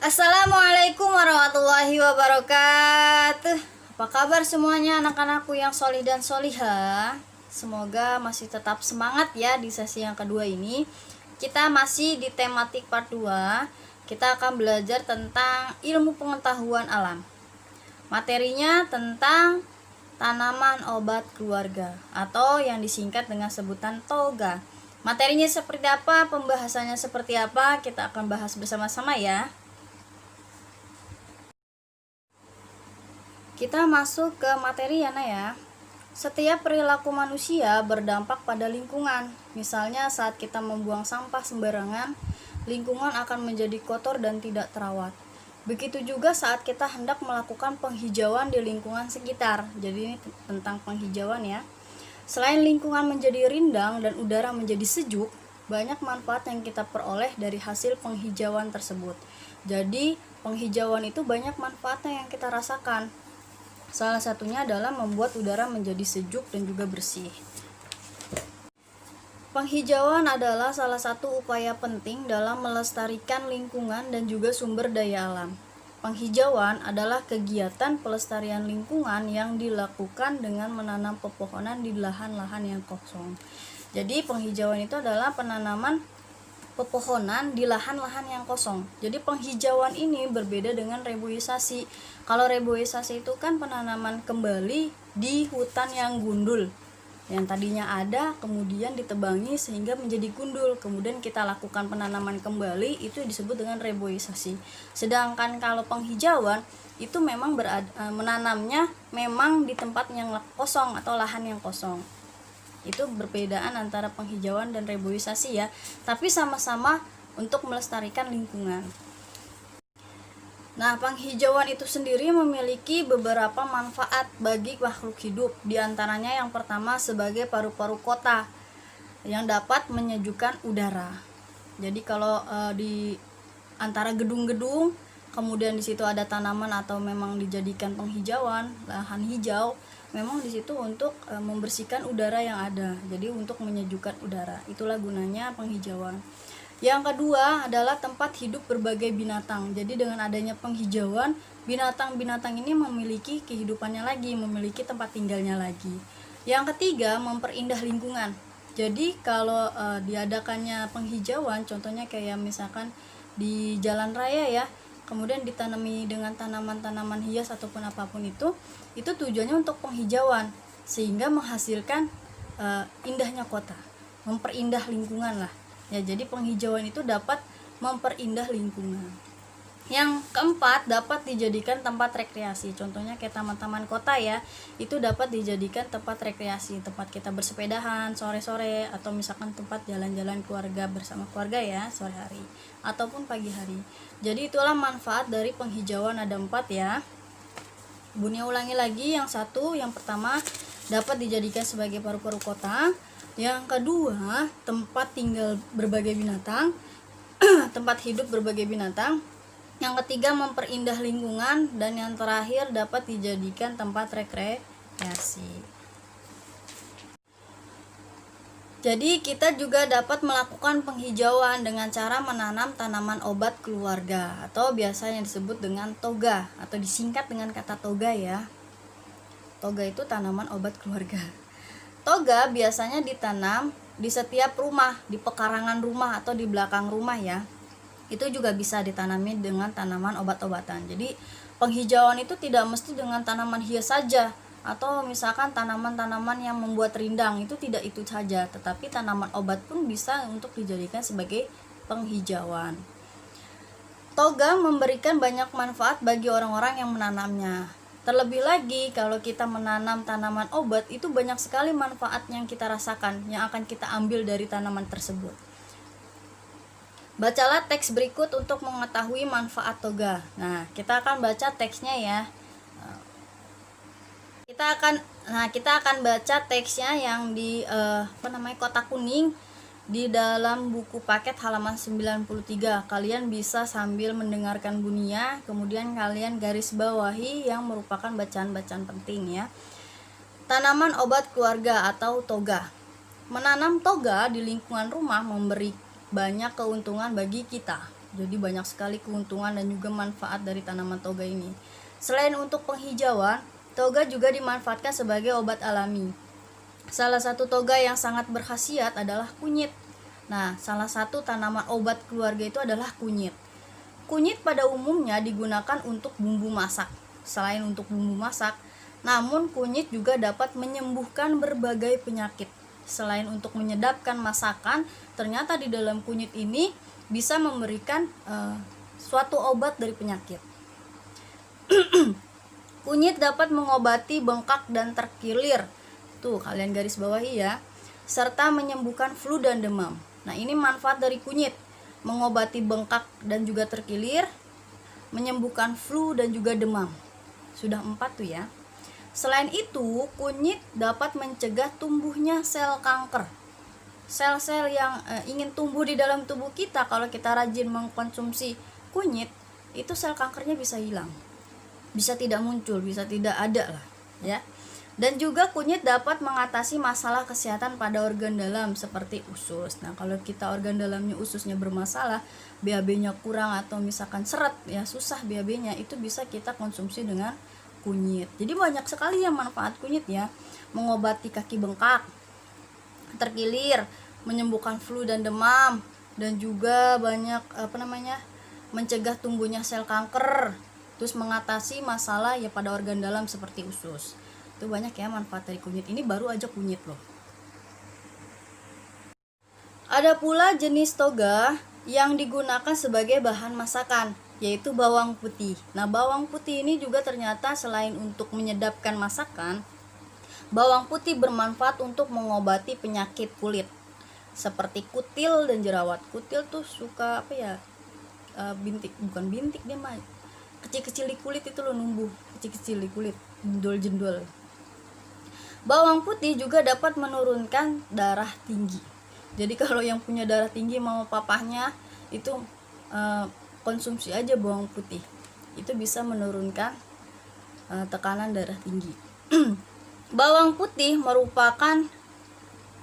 Assalamualaikum warahmatullahi wabarakatuh. Apa kabar semuanya anak-anakku yang solih dan solihah? Semoga masih tetap semangat ya di sesi yang kedua ini. Kita masih di tematik part 2. Kita akan belajar tentang ilmu pengetahuan alam. Materinya tentang tanaman obat keluarga atau yang disingkat dengan sebutan toga. Materinya seperti apa, pembahasannya seperti apa, kita akan bahas bersama-sama ya. Kita masuk ke materi ya. Setiap perilaku manusia berdampak pada lingkungan. Misalnya saat kita membuang sampah sembarangan, lingkungan akan menjadi kotor dan tidak terawat. Begitu juga saat kita hendak melakukan penghijauan di lingkungan sekitar. Jadi ini tentang penghijauan ya. Selain lingkungan menjadi rindang dan udara menjadi sejuk, banyak manfaat yang kita peroleh dari hasil penghijauan tersebut. Jadi penghijauan itu banyak manfaatnya yang kita rasakan. Salah satunya adalah membuat udara menjadi sejuk dan juga bersih. Penghijauan adalah salah satu upaya penting dalam melestarikan lingkungan dan juga sumber daya alam. Penghijauan adalah kegiatan pelestarian lingkungan yang dilakukan dengan menanam pepohonan di lahan-lahan yang kosong. Jadi penghijauan itu adalah penanaman pepohonan di lahan-lahan yang kosong. Jadi penghijauan ini berbeda dengan reboisasi. Kalau reboisasi itu kan penanaman kembali di hutan yang gundul, yang tadinya ada kemudian ditebangi sehingga menjadi gundul, kemudian kita lakukan penanaman kembali, itu disebut dengan reboisasi. Sedangkan kalau penghijauan itu memang menanamnya memang di tempat yang kosong atau lahan yang kosong. Itu perbedaan antara penghijauan dan reboisasi ya, tapi sama-sama untuk melestarikan lingkungan. Nah, penghijauan itu sendiri memiliki beberapa manfaat bagi makhluk hidup. Di antaranya yang pertama sebagai paru-paru kota yang dapat menyejukkan udara. Jadi kalau di antara gedung-gedung, kemudian di situ ada tanaman atau memang dijadikan penghijauan, lahan hijau, memang di situ untuk membersihkan udara yang ada. Jadi untuk menyejukkan udara. Itulah gunanya penghijauan. Yang kedua adalah tempat hidup berbagai binatang. Jadi dengan adanya penghijauan, binatang-binatang ini memiliki kehidupannya lagi, memiliki tempat tinggalnya lagi. Yang ketiga, memperindah lingkungan. Jadi kalau diadakannya penghijauan, contohnya kayak misalkan di jalan raya ya, kemudian ditanami dengan tanaman-tanaman hias ataupun apapun itu tujuannya untuk penghijauan sehingga menghasilkan indahnya kota, memperindah lingkungan lah ya. Jadi penghijauan itu dapat memperindah lingkungan. Yang keempat, dapat dijadikan tempat rekreasi. Contohnya kayak taman-taman kota ya, itu dapat dijadikan tempat rekreasi, tempat kita bersepedahan sore-sore, atau misalkan tempat jalan-jalan keluarga bersama keluarga ya sore hari ataupun pagi hari. Jadi itulah manfaat dari penghijauan, ada 4 ya. Bunya ulangi lagi. Yang satu, yang pertama dapat dijadikan sebagai paru-paru kota. Yang kedua, tempat tinggal berbagai binatang, tempat hidup berbagai binatang. Yang ketiga, memperindah lingkungan. Dan yang terakhir, dapat dijadikan tempat rekreasi. Jadi kita juga dapat melakukan penghijauan dengan cara menanam tanaman obat keluarga atau biasanya disebut dengan toga atau disingkat dengan kata toga ya. Toga itu tanaman obat keluarga. Toga biasanya ditanam di setiap rumah, di pekarangan rumah atau di belakang rumah ya. Itu juga bisa ditanami dengan tanaman obat-obatan. Jadi penghijauan itu tidak mesti dengan tanaman hias saja, atau misalkan tanaman-tanaman yang membuat rindang, itu tidak itu saja, tetapi tanaman obat pun bisa untuk dijadikan sebagai penghijauan. Toga memberikan banyak manfaat bagi orang-orang yang menanamnya. Terlebih lagi kalau kita menanam tanaman obat, itu banyak sekali manfaat yang kita rasakan, yang akan kita ambil dari tanaman tersebut. Bacalah teks berikut untuk mengetahui manfaat toga. Nah, kita akan baca teksnya ya. Kita akan baca teksnya yang di kotak kuning di dalam buku paket halaman 93. Kalian bisa sambil mendengarkan bunyinya, kemudian kalian garis bawahi yang merupakan bacaan-bacaan penting ya. Tanaman obat keluarga atau toga. Menanam toga di lingkungan rumah memberi banyak keuntungan bagi kita. Jadi banyak sekali keuntungan dan juga manfaat dari tanaman toga ini. Selain untuk penghijauan, toga juga dimanfaatkan sebagai obat alami. Salah satu toga yang sangat berkhasiat adalah kunyit. Nah, salah satu tanaman obat keluarga itu adalah kunyit. Kunyit pada umumnya digunakan untuk bumbu masak. Selain untuk bumbu masak, namun kunyit juga dapat menyembuhkan berbagai penyakit. Selain untuk menyedapkan masakan, ternyata di dalam kunyit ini bisa memberikan suatu obat dari penyakit. Kunyit dapat mengobati bengkak dan terkilir. Tuh, kalian garis bawahi ya. Serta menyembuhkan flu dan demam. Nah, ini manfaat dari kunyit. Mengobati bengkak dan juga terkilir, menyembuhkan flu dan juga demam. Sudah 4 tuh ya. Selain itu, kunyit dapat mencegah tumbuhnya sel kanker. Sel-sel yang ingin tumbuh di dalam tubuh kita, kalau kita rajin mengkonsumsi kunyit, itu sel kankernya bisa hilang. Bisa tidak muncul, bisa tidak ada lah, ya. Dan juga kunyit dapat mengatasi masalah kesehatan pada organ dalam seperti usus. Nah, kalau kita organ dalamnya ususnya bermasalah, BAB-nya kurang atau misalkan seret ya, susah BAB-nya, itu bisa kita konsumsi dengan kunyit. Jadi banyak sekali ya manfaat kunyit ya. Mengobati kaki bengkak, terkilir, menyembuhkan flu dan demam, dan juga banyak mencegah tumbuhnya sel kanker. Terus mengatasi masalah ya pada organ dalam seperti usus. Itu banyak ya manfaat dari kunyit. Ini baru aja kunyit loh. Ada pula jenis toga yang digunakan sebagai bahan masakan, yaitu bawang putih. Nah, bawang putih ini juga ternyata selain untuk menyedapkan masakan, bawang putih bermanfaat untuk mengobati penyakit kulit seperti kutil dan jerawat. Kutil tuh suka bintik, bukan bintik, dia mah kecil-kecil di kulit itu loh, numbuh kecil-kecil di kulit, jendol-jendol. Bawang putih juga dapat menurunkan darah tinggi. Jadi kalau yang punya darah tinggi mau papahnya itu konsumsi aja bawang putih. Itu bisa menurunkan tekanan darah tinggi. Bawang putih merupakan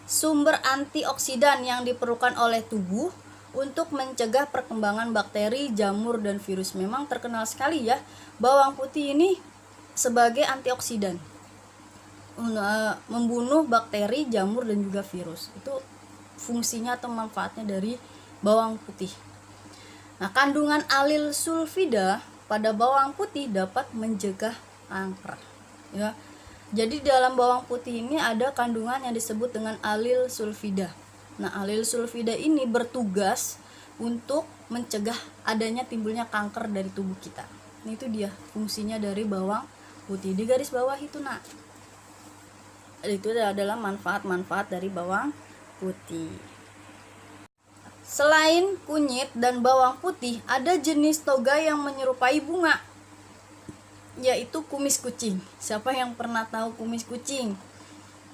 sumber antioksidan yang diperlukan oleh tubuh untuk mencegah perkembangan bakteri, jamur, dan virus. Memang terkenal sekali ya bawang putih ini sebagai antioksidan, membunuh bakteri, jamur, dan juga virus. Itu fungsinya atau manfaatnya dari bawang putih. Nah, kandungan alil sulfida pada bawang putih dapat mencegah kanker ya. Jadi dalam bawang putih ini ada kandungan yang disebut dengan alil sulfida. Nah, alil sulfida ini bertugas untuk mencegah adanya timbulnya kanker dari tubuh kita. Nah, itu dia fungsinya dari bawang putih. Di garis bawah itu, nak. Itu adalah manfaat-manfaat dari bawang putih. Selain kunyit dan bawang putih, ada jenis toga yang menyerupai bunga, yaitu kumis kucing. Siapa yang pernah tahu kumis kucing?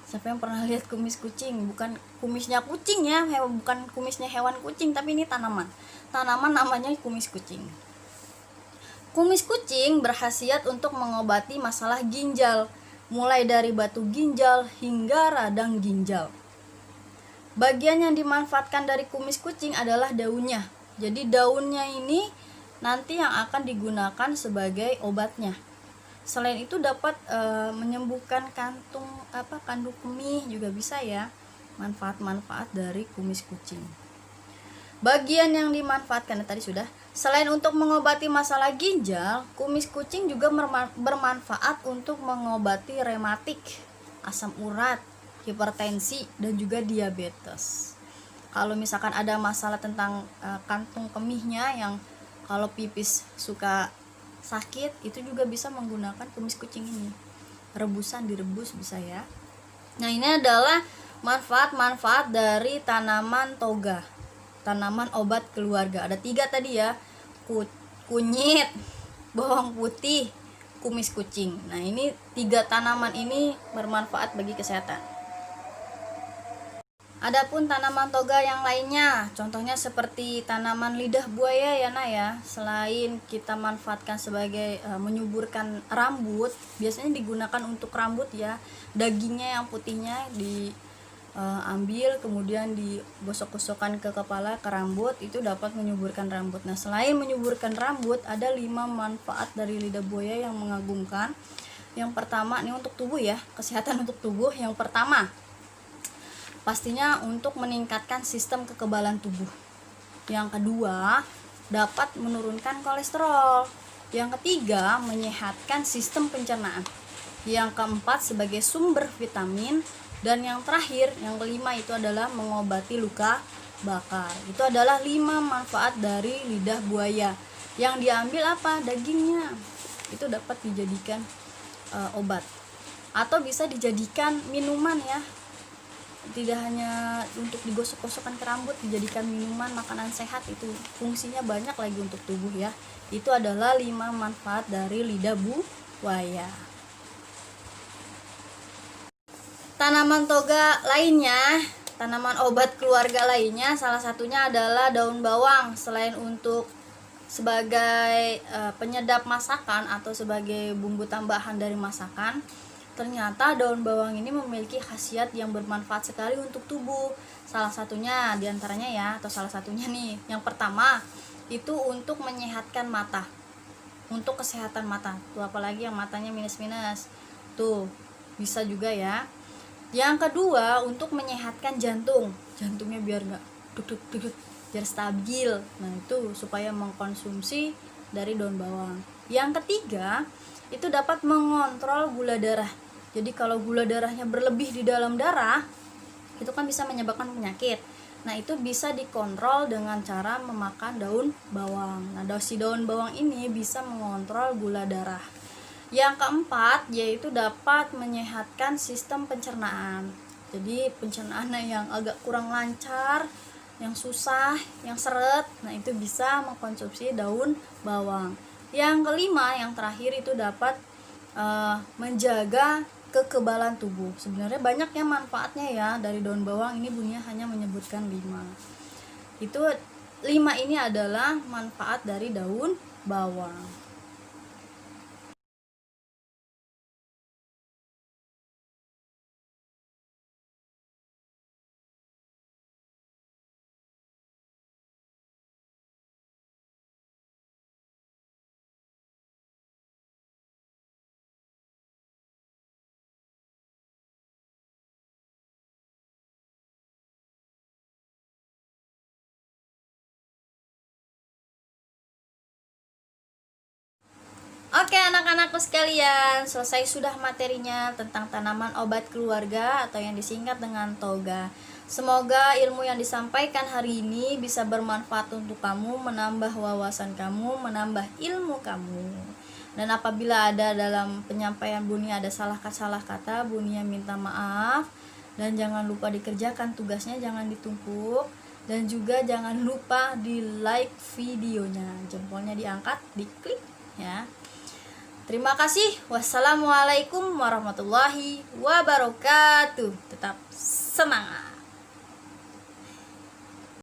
Siapa yang pernah lihat kumis kucing? Bukan kumisnya kucing ya, bukan kumisnya hewan kucing, tapi ini tanaman. Tanaman namanya kumis kucing. Kumis kucing berkhasiat untuk mengobati masalah ginjal, mulai dari batu ginjal hingga radang ginjal. Bagian yang dimanfaatkan dari kumis kucing adalah daunnya. Jadi daunnya ini nanti yang akan digunakan sebagai obatnya. Selain itu dapat menyembuhkan kandung kemih juga bisa ya. Manfaat-manfaat dari kumis kucing. Bagian yang dimanfaatkan tadi sudah. Selain untuk mengobati masalah ginjal, kumis kucing juga bermanfaat untuk mengobati rematik, asam urat, hipertensi, dan juga diabetes. Kalau misalkan ada masalah tentang kantung kemihnya yang kalau pipis suka sakit, itu juga bisa menggunakan kumis kucing ini. Rebusan, direbus bisa ya. Nah, ini adalah manfaat-manfaat dari tanaman toga, tanaman obat keluarga. Ada 3 tadi ya, kunyit, bawang putih, kumis kucing. Nah, ini 3 tanaman ini bermanfaat bagi kesehatan. Adapun tanaman toga yang lainnya, contohnya seperti tanaman lidah buaya ya nak ya. Selain kita manfaatkan sebagai menyuburkan rambut, biasanya digunakan untuk rambut ya. Dagingnya yang putihnya ambil kemudian digosok-gosokkan ke kepala, ke rambut, itu dapat menyuburkan rambut. Nah, selain menyuburkan rambut, ada 5 manfaat dari lidah buaya yang mengagumkan. Yang pertama, ini untuk tubuh ya, kesehatan untuk tubuh. Yang pertama, pastinya untuk meningkatkan sistem kekebalan tubuh. Yang kedua, dapat menurunkan kolesterol. Yang ketiga, menyehatkan sistem pencernaan. Yang keempat, sebagai sumber vitamin. Dan yang terakhir, yang kelima, itu adalah mengobati luka bakar. Itu adalah 5 manfaat dari lidah buaya. Yang diambil apa? Dagingnya. Itu dapat dijadikan obat, atau bisa dijadikan minuman ya. Tidak hanya untuk digosok-gosokkan ke rambut, dijadikan minuman, makanan sehat, itu fungsinya banyak lagi untuk tubuh ya. Itu adalah 5 manfaat dari lidah buaya. Tanaman toga lainnya, tanaman obat keluarga lainnya, salah satunya adalah daun bawang. Selain untuk sebagai penyedap masakan atau sebagai bumbu tambahan dari masakan, ternyata daun bawang ini memiliki khasiat yang bermanfaat sekali untuk tubuh. Salah satunya diantaranya ya, atau salah satunya nih, yang pertama itu untuk menyehatkan mata, untuk kesehatan mata. Tuh, apalagi yang matanya minus-minus, tuh bisa juga ya. Yang kedua, untuk menyehatkan jantung, jantungnya biar nggak duduk-duduk, biar stabil. Nah, itu supaya mengkonsumsi dari daun bawang. Yang ketiga, itu dapat mengontrol gula darah. Jadi kalau gula darahnya berlebih di dalam darah, itu kan bisa menyebabkan penyakit. Nah, itu bisa dikontrol dengan cara memakan daun bawang. Nah, daun bawang ini bisa mengontrol gula darah. Yang keempat, yaitu dapat menyehatkan sistem pencernaan. Jadi pencernaan yang agak kurang lancar, yang susah, yang seret, nah itu bisa mengkonsumsi daun bawang. Yang kelima, yang terakhir, itu dapat menjaga kekebalan tubuh. Sebenarnya banyak ya manfaatnya ya dari daun bawang. Ini Bunia hanya menyebutkan 5. Itu 5 ini adalah manfaat dari daun bawang. Oke anak-anakku sekalian, selesai sudah materinya tentang tanaman obat keluarga atau yang disingkat dengan toga. Semoga ilmu yang disampaikan hari ini bisa bermanfaat untuk kamu, menambah wawasan kamu, menambah ilmu kamu. Dan apabila ada dalam penyampaian Bunia ada salah kata, Bunia minta maaf. Dan jangan lupa dikerjakan tugasnya, jangan ditumpuk. Dan juga jangan lupa di like videonya, jempolnya diangkat, diklik ya. Terima kasih. Wassalamualaikum warahmatullahi wabarakatuh. Tetap semangat.